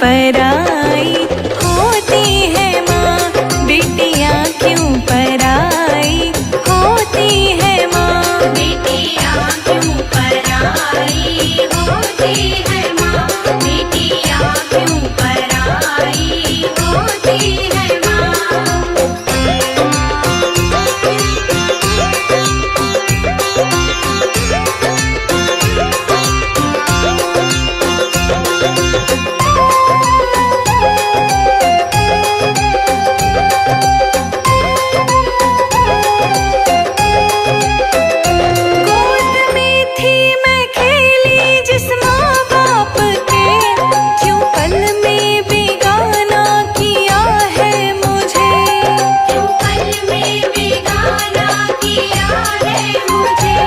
पराई होती है माँ, बेटियाँ क्यों पराई होती है माँ, बेटियाँ क्यों पराई होती है माँ, बेटियाँ क्यों पराई होती है माँ। गोद में थी मैं खेली जिस माँ बाप के, क्यों पल में बेगाना किया है मुझे, क्यों पल में बेगाना किया है मुझे,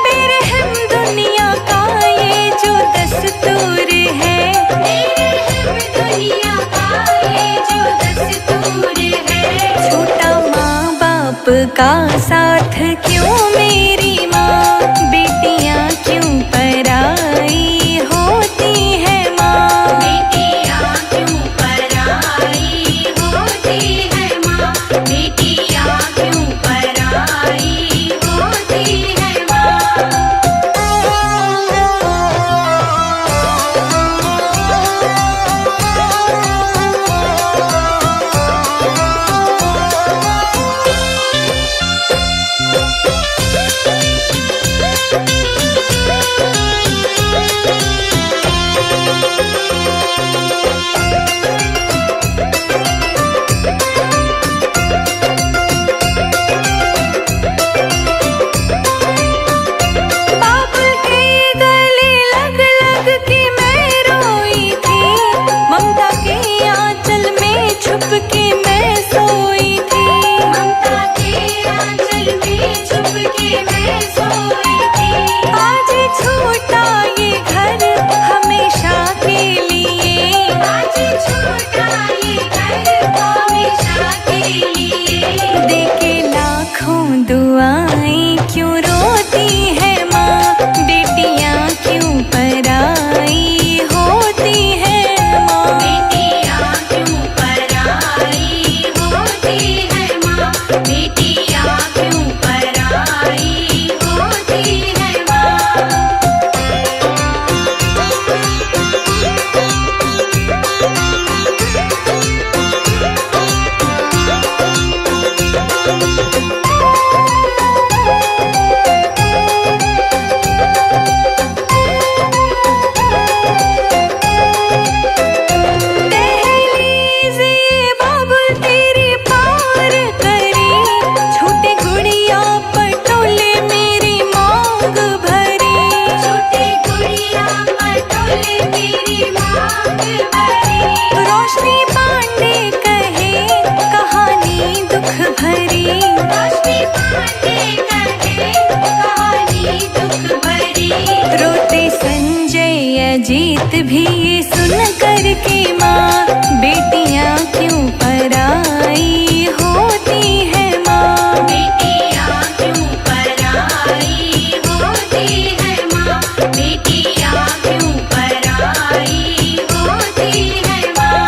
बेरहम दुनिया का ये जो दस्तूर है, मेरे हम दुनिया का ये जो दस्तूर है। छोटा माँ बाप का साथ क्यों मेरी माँ, बेटियाँ क्यों पराई होती है माँ, बेटियाँ क्यों पराई होती है माँ, बेटियाँ क्यों पराई होती है माँ। बाप के गले लग लग के मैं रोई थी, ममता के आंचल में छुप के मैं सोई थी, ममता के आंचल में छुप के मैं सोई थी। आज छूटा ये घर हमेशा के लिए, आज छोटा ये घर हमेशा के लिए। देके लाखों दुआएं क्यों रोती है माँ, बेटियाँ क्यों पराई होती है माँ, बेटियाँ क्यों पराई होती है माँ, बेटियाँ क्यों पराई होती है माँ। दहलीज़ ये बाबुल तेरी पार करी, छोटे गुड़िया पटोले मेरी मांग भरी, छोटे गुड़िया पटोले मेरी मांग भरी। रोशनी पांडे कहे कहानी दुख भरी, रोशनी पांडे कहे कहानी दुख भरी। रोते संजय अजीत भी ये सुन कर के माँ, बेटियाँ क्यों पराई होती है माँ, बेटियाँ क्यों पराई होती है माँ, बेटियाँ क्यों पराई होती है माँ।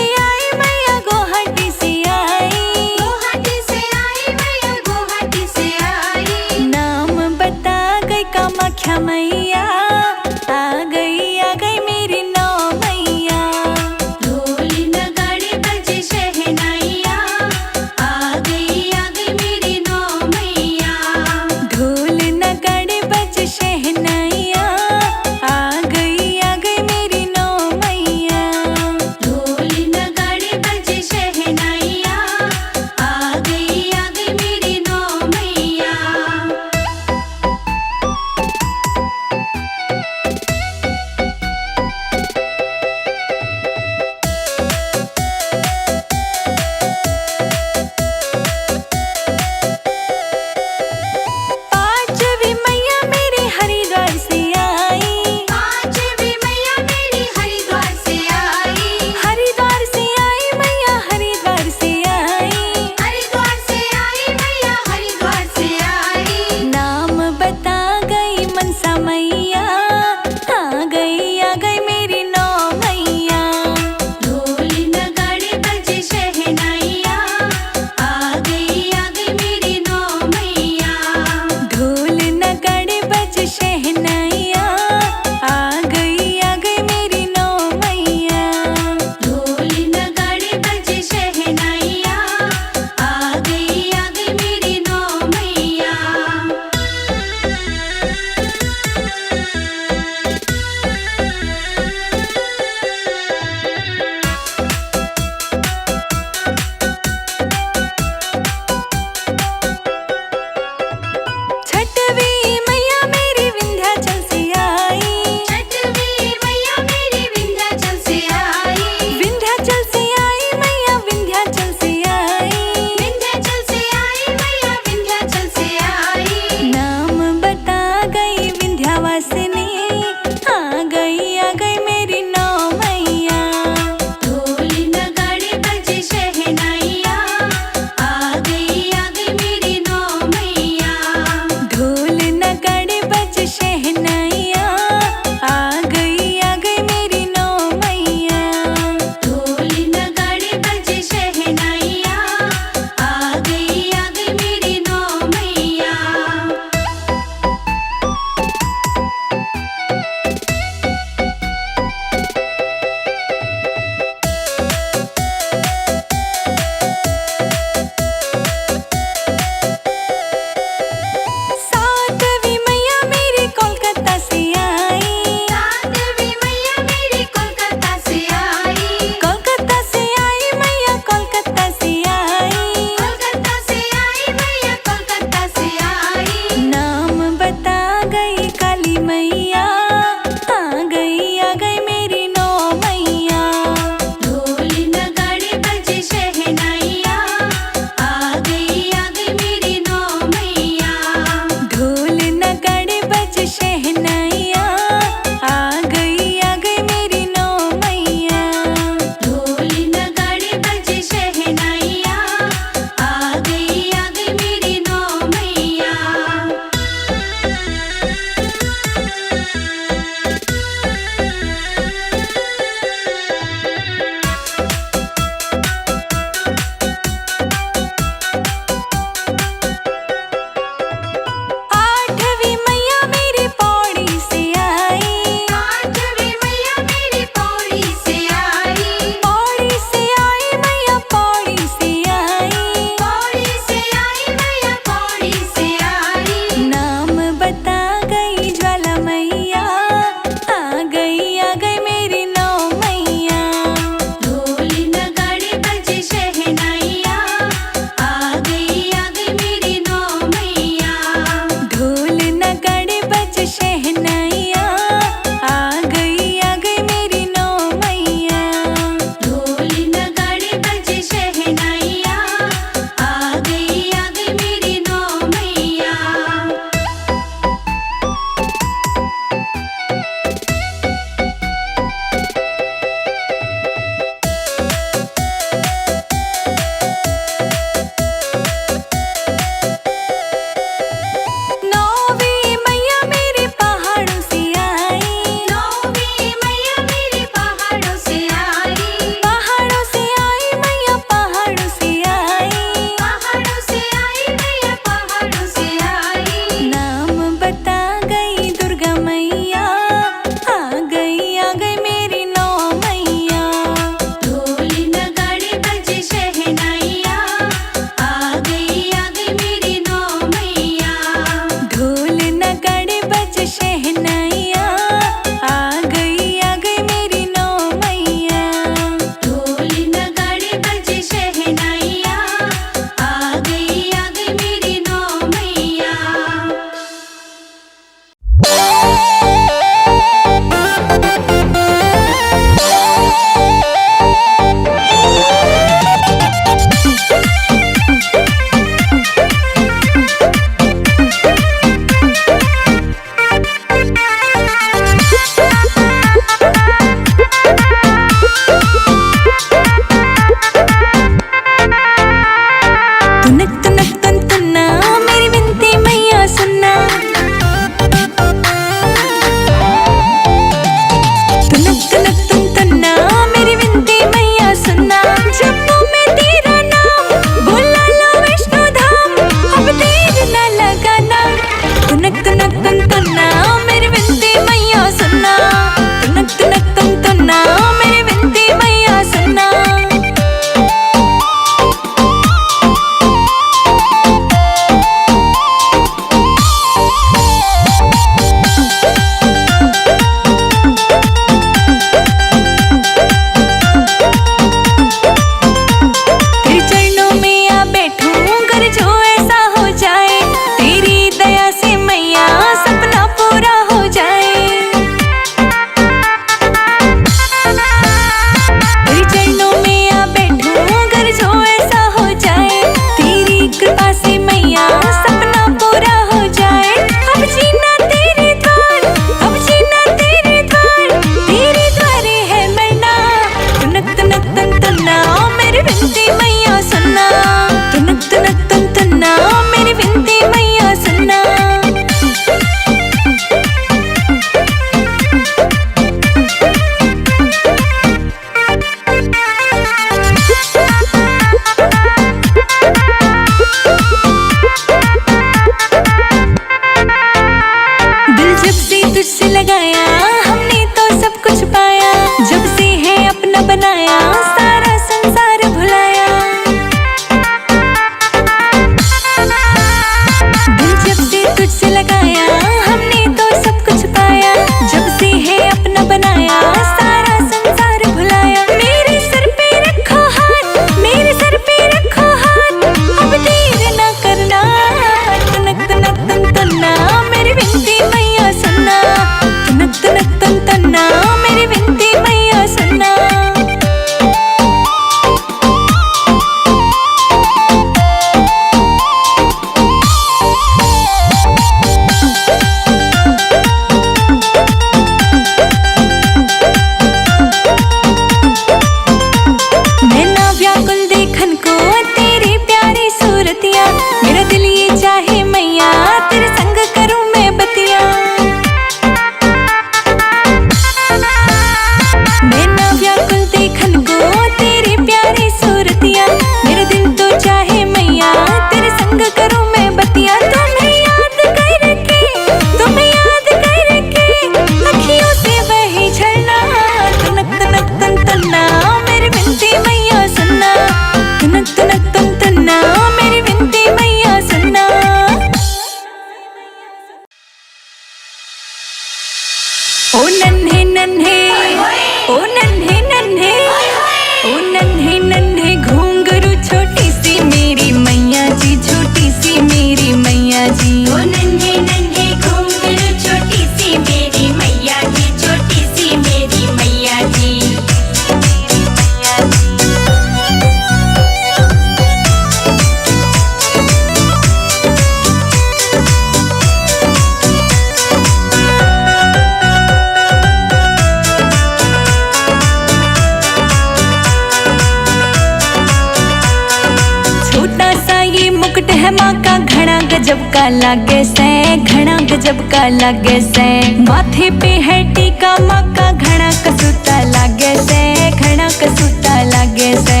है माँ का घड़ा गजब का लागे से, घड़ा गजब का लागे से। माथे पे है टीका माँ का घड़ा कसूता लागे से, घड़ा कसूता लागे से।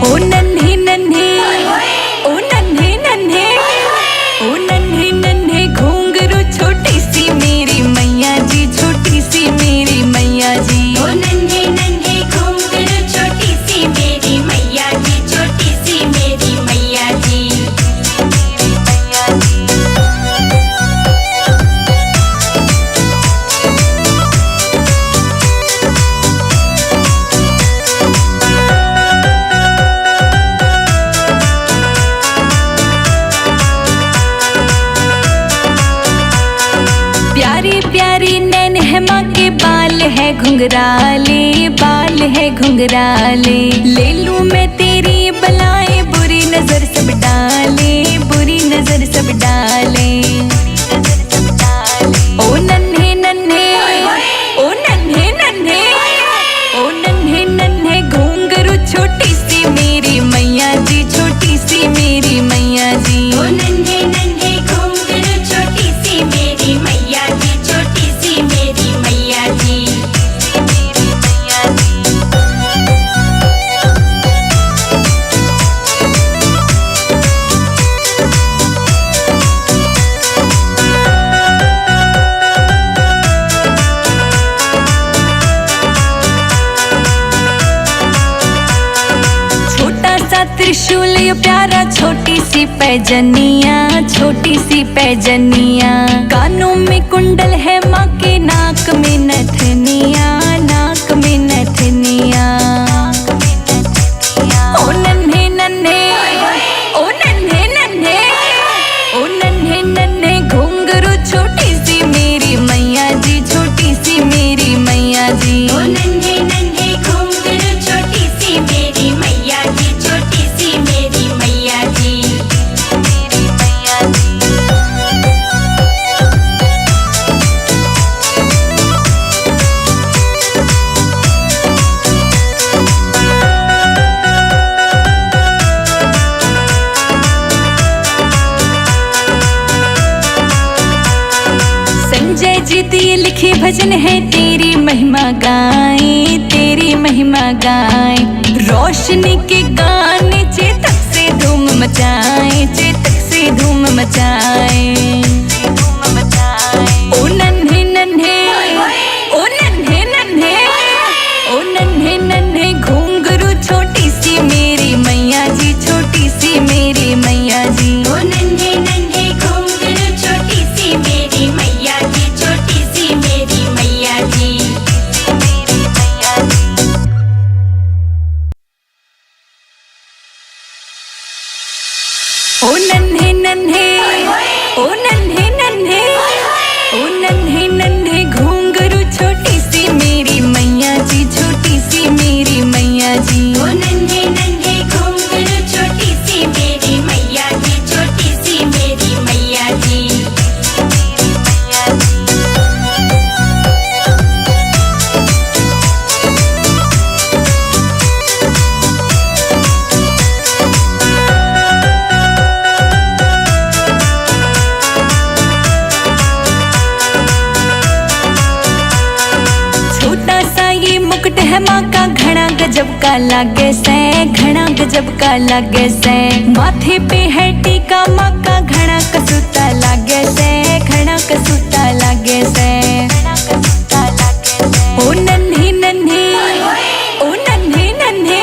ओ नन्हे नन्हे, ओ नन्हे नन्हे, ओ नन्हे नन्हे घुंघरू छोटी सी मेरी मैया जी, छोटी सी मेरी मैया जी। ओ नन्हे नन्हे घुंघरू छोटी सी मेरी मैया जी, छोटी सी मेरी मैया जी। प्यारी प्यारी नैन है माँ के बाल है घुंघराले, बाल है घुंघराले। ले लूं मैं तेरी बलाएं, बुरी नजर सब डाले, बुरी नजर सब डाले। ओ नन्हे नन्हे, ओ नन्हे नन्हे, ओ नन्हे नन्हे घुंघरू छोटी सी मेरी मैया जी, छोटी सी मेरी मैया जी। ओ नन्हे नन्हे घुंघरू छोटी सी मेरी मैया जी, छोटी सी मेरी मैया जी। छोटा सा त्रिशूल ये प्यारा छोटी सी पैजनिया, छोटी सी पैजनिया। कानों में कुंडल है माँ के, नाक में नथनिया, नाक में नथनिया। ओ नन्हे नन्हे, ओ नन्हे नन्हे, ओ नन्हे नन्हे घुंघरू छोटी सी मेरी मैया जी, छोटी सी मेरी मैया जी। ओ नन्हे नन्हे घुंघरू छोटी सी मेरी मैया जी, छोटी सी मेरी मैया जी। संजय जी दिए लिखे भजन है, तेरी महिमा गाएं, तेरी महिमा गाएं। रोशनी के गाने चेतक से धूम मचाएं, चेतक से धूम मचाएं। ओ नन्हे नन्हे, ओ नन्हे नन्हे, ओ नन्हे नन्हे घुंघरू छोटी सी मेरी मैया जी, छोटी सी मेरी मैया जी। ओ नन्हे नन्हे घुंघरू छोटी सी मेरी मैया जी, छोटी सी मेरी मैया जी। ओ नन्हे नन्हे, ओ नन्हे नन्हे, ओ नन्हे नन्हे घुंघरू छोटी सी मेरी मैया जी, छोटी सी मेरी मैया जी। ओ नन्हे नन्हे घुंघरू छोटी सी मेरी मैया जी, छोटी सी मेरी मैया जी। छोटा सा ये मुकुट है माँ का घड़ा गजब का लागे से, घड़ा गजब का लागे से। माथे पे है टीका माँ का घड़ा कसूता लागे से, घड़ा कसूता लागे से। ओ नन्हे नन्हे, ओ नन्हे नन्हे,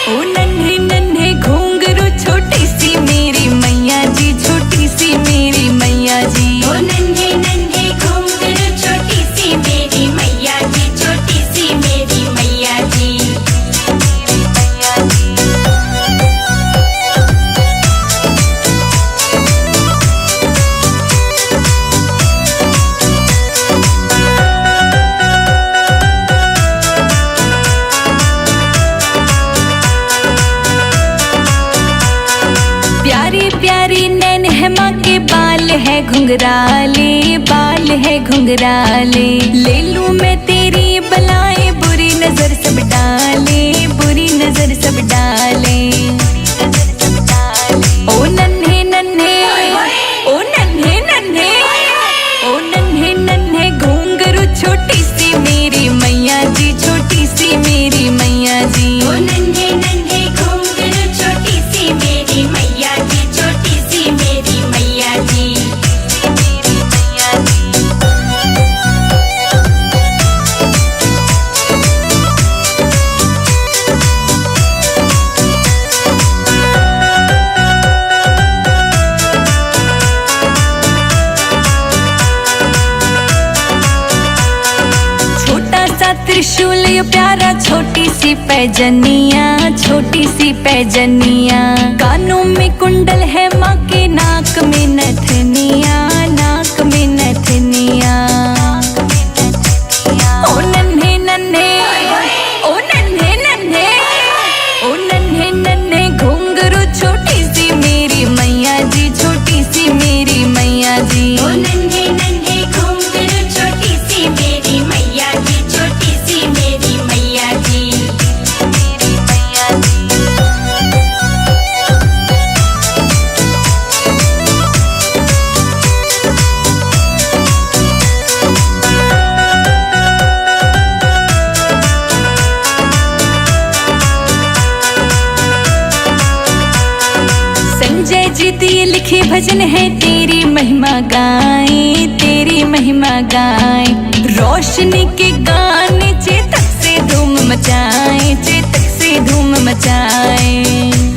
ओ नन्हे नन्हे घुंघरू छोटी सी मेरी मैया जी, छोटी सी मेरी मैया जी। ओ नन्हे नन्हे घुंघरू छोटी सी मेरी मैया जी, छोटी सी मेरी मैया जी। प्यारी प्यारी नैन है माँ के बाल है घुंघराले, बाल है घुंघराले। ले लूं मैं तेरी बलाएं, बुरी नजर सब डाले, बुरी नजर सब डाले। प्यारा छोटी सी पैजनिया, छोटी सी पैजनिया। कानों में कुंडल है माँ के, नाक में नथनिया, नाक में नथनिया। ओ नन्हे नन्हे, ओ नन्हे नन्हे, ओ नन्हे नन्हे घुंघरू छोटी सी मेरी मैया जी, छोटी सी मेरी मैया जी। ओ नन्हे नन्हे घुंघरू छोटी सी मेरी मैया जी, छोटी सी मेरी मैया जी। मेरी मैया जी। संजय जी दिए लिखे भजन है, तेरी महिमा गाएं, तेरी महिमा गाएं। रोशनी के गाने चेतक से धूम मचाएं, चेतक से धूम मचाएं।